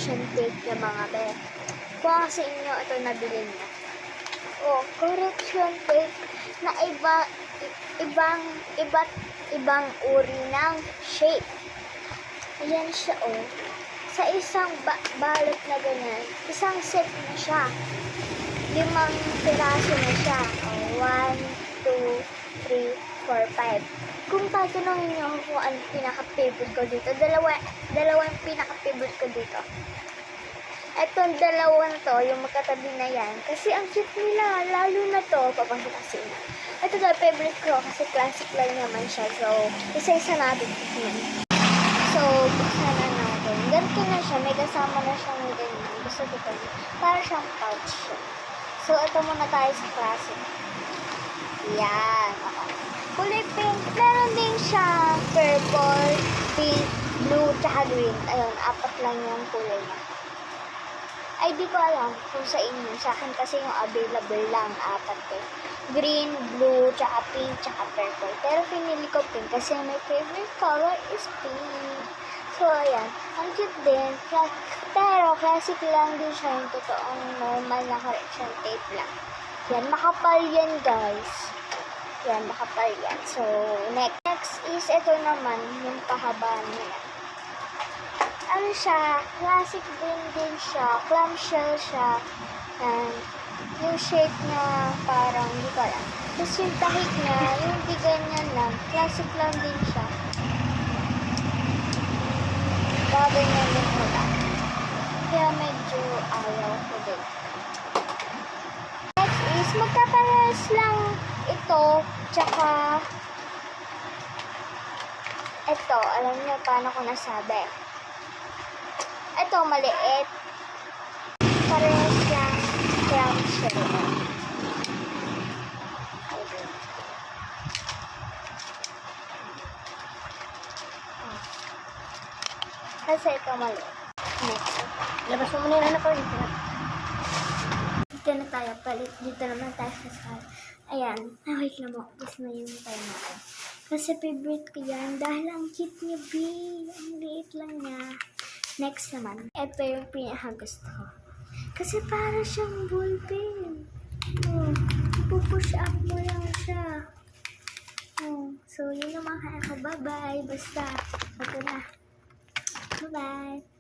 correction tape niya mga be. Kung sa inyo ito nabili niya. Oh, correction tape na ibang uri ng shape. Ayan siya oh. Sa isang balot na ganyan, isang set na siya. 5 piraso na siya. Oh, 1, 2, 3, 4, 5. Kung tatanungin niyo ako kung ano pinaka-favorite ko dito, dalawang pinaka-favorite ko dito. Etong dalawang to, yung magkatabi na yan, kasi ang cute nila, lalo na to, papasok kasi na. Ito daw, favorite ko, kasi classic lang naman siya, so, isa-isa natin yun. So, buksan na natin. Ganito na siya, may kasama na siyang ganyan. Gusto ko ito, para siyang pouch siya. So, ito muna tayo sa classic. Yan, okay. Kulay pink, meron din siya purple, pink, blue, tsaka green. Ayun, 4 lang yung kulay niya. Ay, di ko alam kung sa inyo. Sa akin kasi yung available lang, 4 eh. Green, blue, tsaka pink, tsaka purple. Pero pinili ko pink kasi my favorite color is pink. So, ayan. Ang cute din. Pero, classic lang din siya yung totoong normal na correction tape lang. Yan, makapal yan, guys. Yan, makapal yan. So, next is ito naman, yung pahaba niya. Ano siya, classic din siya, clamshell siya, and yung shape niya parang, hindi ko alam. Tapos yung tahik niya, yung di ganyan lang, classic lang din siya. Gaganyan din ko lang. Kaya medyo ayaw ko din. Next is, magkaparehas lang ito, tsaka ito, alam niyo paano ko nasabi. Ito, maliit. Parehas lang clamshell. Kasi ito maliit. Next. Labas mo muna yung ano ko dito. Dito na tayo. Palit. Dito naman tayo sa sal. Ayan. Wait lang mo. Gusto na yung tayo natin. Kasi favorite ko yan. Dahil ang cute niya, B. Ang liit lang niya. Next naman, ito yung pinakagusto ko. Kasi para siyang ballpen. Oh, ipupush up mo lang siya. Oh, so, yun naman kaya ko. Bye-bye. Basta, ito na. Bye-bye.